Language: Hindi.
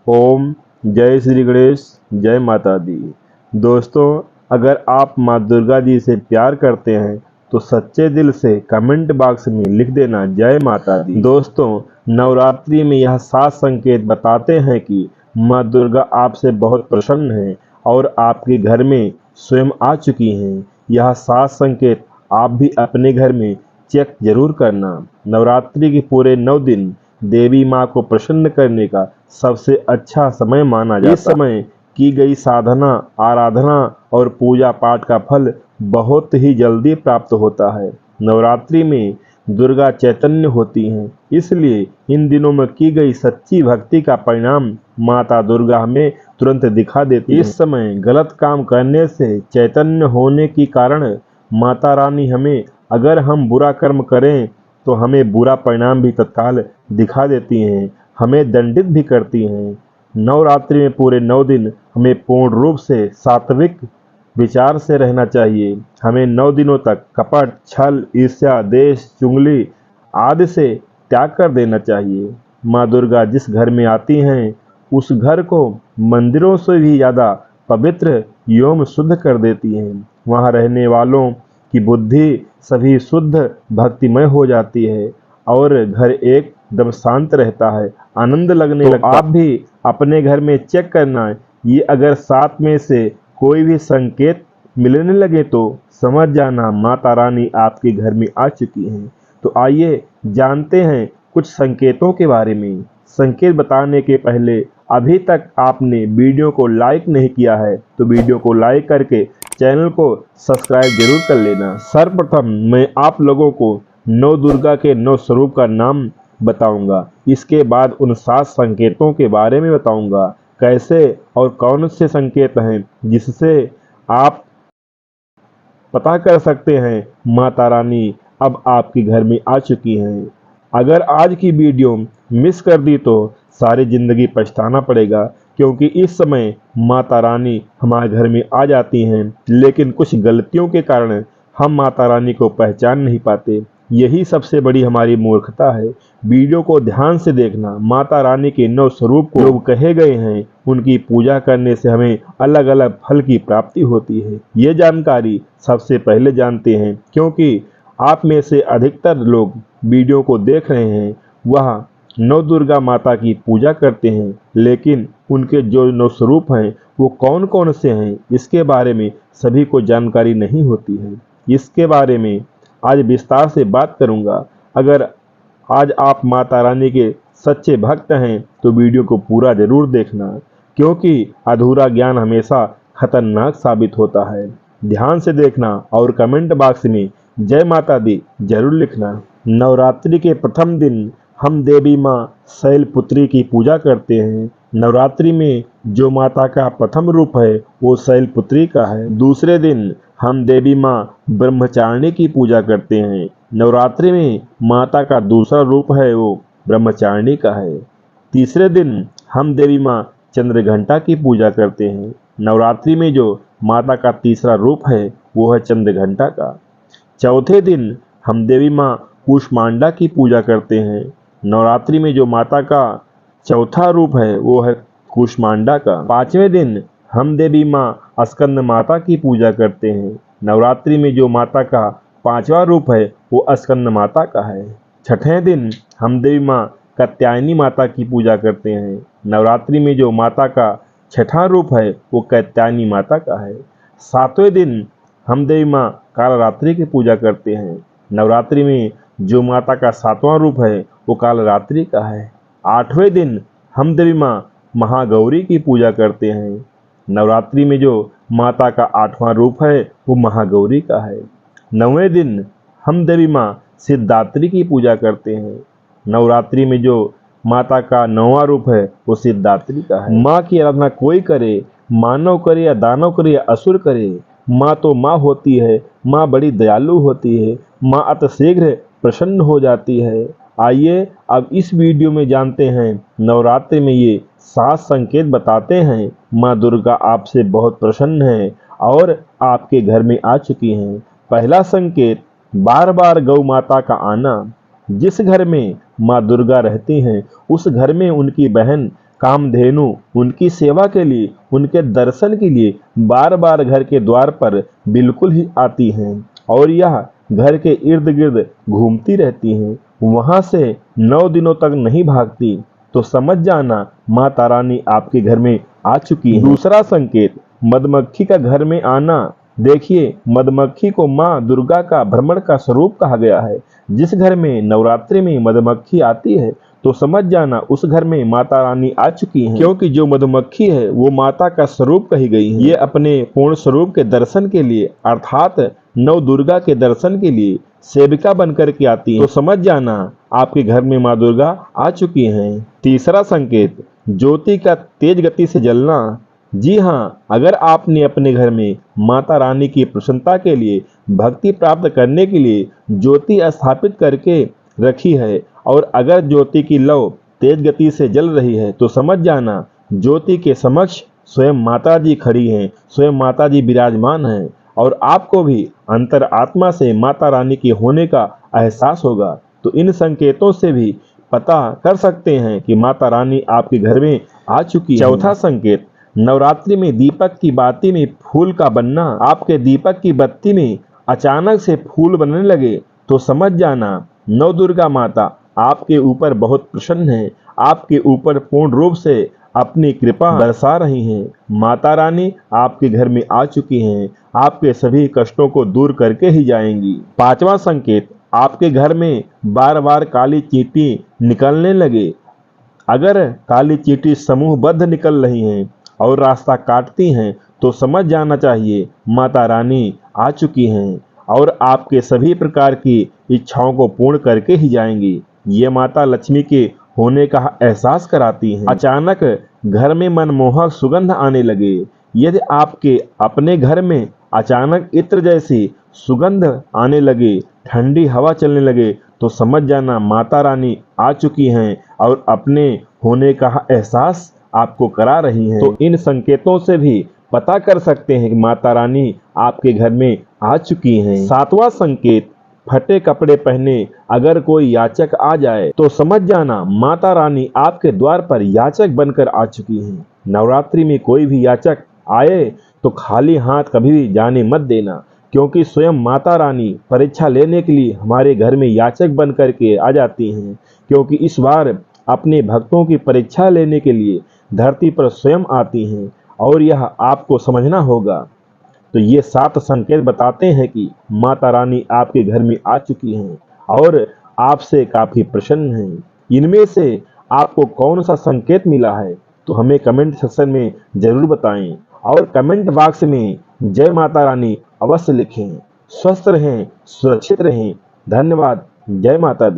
ओम जय श्री गणेश, जय माता दी। दोस्तों, अगर आप माँ दुर्गा जी से प्यार करते हैं तो सच्चे दिल से कमेंट बॉक्स में लिख देना जय माता दी। दोस्तों, नवरात्रि में यह 7 संकेत बताते हैं कि माँ दुर्गा आपसे बहुत प्रसन्न है और आपके घर में स्वयं आ चुकी हैं। यह 7 संकेत आप भी अपने घर में चेक जरूर करना। नवरात्रि के पूरे 9 दिन देवी माँ को प्रसन्न करने का सबसे अच्छा समय माना जाता है। इस समय की गई साधना, आराधना और पूजा पाठ का फल बहुत ही जल्दी प्राप्त होता है। नवरात्रि में दुर्गा चैतन्य होती हैं, इसलिए इन दिनों में की गई सच्ची भक्ति का परिणाम माता दुर्गा हमें तुरंत दिखा देती है। इस समय गलत काम करने से चैतन्य होने के कारण माता रानी हमें, अगर हम बुरा कर्म करें तो हमें बुरा परिणाम भी तत्काल दिखा देती हैं, हमें दंडित भी करती हैं। नवरात्रि में पूरे 9 दिन हमें पूर्ण रूप से सात्विक विचार से रहना चाहिए। हमें 9 दिनों तक कपट, छल, ईर्ष्या, देश, चुगली आदि से त्याग कर देना चाहिए। माँ दुर्गा जिस घर में आती हैं उस घर को मंदिरों से भी ज्यादा पवित्र एवं शुद्ध कर देती हैं। वहाँ रहने वालों की बुद्धि सभी शुद्ध भक्तिमय हो जाती है और घर एकदम शांत रहता है, आनंद लगने लगता है। आप भी अपने घर में चेक करना, ये अगर 7 में से कोई भी संकेत मिलने लगे तो समझ जाना माता रानी आपके घर में आ चुकी हैं। तो आइए जानते हैं कुछ संकेतों के बारे में। संकेत बताने के पहले अभी तक आपने वीडियो को लाइक नहीं किया है तो वीडियो को लाइक करके चैनल को सब्सक्राइब जरूर कर लेना। सर्वप्रथम मैं आप लोगों को नौ दुर्गा के 9 स्वरूप का नाम बताऊंगा। इसके बाद उन 7 संकेतों के बारे में बताऊंगा, कैसे और कौन से संकेत हैं जिससे आप पता कर सकते हैं माता रानी अब आपके घर में आ चुकी हैं। अगर आज की वीडियो मिस कर दी तो सारी जिंदगी पछताना पड़ेगा, क्योंकि इस समय माता रानी हमारे घर में आ जाती हैं, लेकिन कुछ गलतियों के कारण हम माता रानी को पहचान नहीं पाते। यही सबसे बड़ी हमारी मूर्खता है। वीडियो को ध्यान से देखना। माता रानी के 9 स्वरूप को जो कहे गए हैं उनकी पूजा करने से हमें अलग अलग फल की प्राप्ति होती है। ये जानकारी सबसे पहले जानते हैं, क्योंकि आप में से अधिकतर लोग वीडियो को देख रहे हैं वह 9 दुर्गा माता की पूजा करते हैं, लेकिन उनके जो 9 स्वरूप हैं वो कौन कौन से हैं इसके बारे में सभी को जानकारी नहीं होती है। इसके बारे में आज विस्तार से बात करूंगा। अगर आज आप माता रानी के सच्चे भक्त हैं तो वीडियो को पूरा जरूर देखना, क्योंकि अधूरा ज्ञान हमेशा खतरनाक साबित होता है। ध्यान से देखना और कमेंट बॉक्स में जय माता दी जरूर लिखना। नवरात्रि के प्रथम दिन हम देवी माँ शैलपुत्री की पूजा करते हैं। नवरात्रि में जो माता का प्रथम रूप है वो शैलपुत्री का है। दूसरे दिन हम देवी माँ ब्रह्मचारिणी की पूजा करते हैं। नवरात्रि में माता का दूसरा रूप है वो ब्रह्मचारिणी का है। तीसरे दिन हम देवी माँ चंद्रघंटा की पूजा करते हैं। नवरात्रि में जो माता का तीसरा रूप है वो है चंद्रघंटा का। चौथे दिन हम देवी माँ कूष्मांडा की पूजा करते हैं। नवरात्रि में जो माता का चौथा रूप है वो है कूष्मांडा का। पांचवें दिन हम देवी माँ स्कंद माता की पूजा करते हैं। नवरात्रि में जो माता का पांचवा रूप है वो स्कंद माता का है। छठवें दिन हम देवी माँ कात्यायनी माता की पूजा करते हैं। नवरात्रि में जो माता का छठा रूप है वो कात्यायनी माता का है। सातवें दिन हम देवी माँ कालरात्रि की पूजा करते हैं। नवरात्रि में जो माता का 7वां रूप है वो कालरात्रि का है। आठवें दिन हम देवी माँ महागौरी की पूजा करते हैं। नवरात्रि में जो माता का 8वां रूप है वो महागौरी का है। 9वें दिन हम देवी माँ सिद्धात्री की पूजा करते हैं। नवरात्रि में जो माता का 9वां रूप है वो सिद्धात्री का है। माँ की आराधना कोई करे, मानव करे या दानव करे या असुर करे, माँ तो माँ होती है। माँ बड़ी दयालु होती है। माँ अतिशीघ्र प्रसन्न हो जाती है। आइए अब इस वीडियो में जानते हैं नवरात्रि में ये 7 संकेत बताते हैं माँ दुर्गा आपसे बहुत प्रसन्न है और आपके घर में आ चुकी हैं। पहला संकेत, बार बार गौ माता का आना। जिस घर में माँ दुर्गा रहती हैं उस घर में उनकी बहन कामधेनु उनकी सेवा के लिए, उनके दर्शन के लिए बार बार घर के द्वार पर बिल्कुल ही आती हैं और यह घर के इर्द गिर्द घूमती रहती हैं, वहां से 9 दिनों तक नहीं भागती, तो समझ जाना माता रानी आपके घर में आ चुकी है। दूसरा संकेत, मधुमक्खी का घर में आना। देखिए, मधुमक्खी को माँ दुर्गा का भ्रमण का स्वरूप कहा गया है। जिस घर में नवरात्रि में मधुमक्खी आती है तो समझ जाना उस घर में माता रानी आ चुकी हैं, क्योंकि जो मधुमक्खी है वो माता का स्वरूप कही गई है। ये अपने पूर्ण स्वरूप के दर्शन के लिए अर्थात नव दुर्गा के दर्शन के लिए सेविका बनकर के आती है, तो समझ जाना आपके घर में माँ दुर्गा आ चुकी हैं। तीसरा संकेत, ज्योति का तेज गति से जलना। जी हाँ, अगर आपने अपने घर में माता रानी की प्रसन्नता के लिए, भक्ति प्राप्त करने के लिए ज्योति स्थापित करके रखी है और अगर ज्योति की लौ तेज गति से जल रही है तो समझ जाना ज्योति के समक्ष स्वयं माता जी खड़ी हैं, स्वयं माता जी विराजमान हैं और आपको भी अंतर आत्मा से माता रानी के होने का एहसास होगा। तो इन संकेतों से भी पता कर सकते हैं कि माता रानी आपके घर में आ चुकी है। चौथा संकेत, नवरात्रि में दीपक की बाती में फूल का बनना। आपके दीपक की बत्ती में अचानक से फूल बनने लगे तो समझ जाना नव दुर्गा माता आपके ऊपर बहुत प्रसन्न है, आपके ऊपर पूर्ण रूप से अपनी कृपा बरसा रही हैं। माता रानी आपके घर में आ चुकी हैं, आपके सभी कष्टों को दूर करके ही जाएंगी। पांचवा संकेत, आपके घर में बार बार काली चींटी निकलने लगे। अगर काली चींटी समूहबद्ध निकल रही हैं और रास्ता काटती हैं तो समझ जाना चाहिए माता रानी आ चुकी हैं और आपके सभी प्रकार की इच्छाओं को पूर्ण करके ही जाएंगी। ये माता लक्ष्मी के होने का एहसास कराती हैं। अचानक घर में मनमोहक सुगंध आने लगे। यदि आपके अपने घर में अचानक इत्र जैसी सुगंध आने लगे, ठंडी हवा चलने लगे तो समझ जाना माता रानी आ चुकी हैं और अपने होने का एहसास आपको करा रही हैं। तो इन संकेतों से भी पता कर सकते हैं कि माता रानी आपके घर में आ चुकी हैं। सातवां संकेत, फटे कपड़े पहने अगर कोई याचक आ जाए तो समझ जाना माता रानी आपके द्वार पर याचक बनकर आ चुकी हैं। नवरात्रि में कोई भी याचक आए तो खाली हाथ कभी भी जाने मत देना, क्योंकि स्वयं माता रानी परीक्षा लेने के लिए हमारे घर में याचक बन करके आ जाती हैं, क्योंकि इस बार अपने भक्तों की परीक्षा लेने के लिए धरती पर स्वयं आती हैं और यह आपको समझना होगा। तो ये 7 संकेत बताते हैं कि माता रानी आपके घर में आ चुकी हैं और आपसे काफी प्रसन्न हैं। इनमें से आपको कौन सा संकेत मिला है तो हमें कमेंट सेक्शन में जरूर बताएं और कमेंट बॉक्स में जय माता रानी अवश्य लिखें। स्वस्थ रहें, सुरक्षित रहें। धन्यवाद। जय माता दी।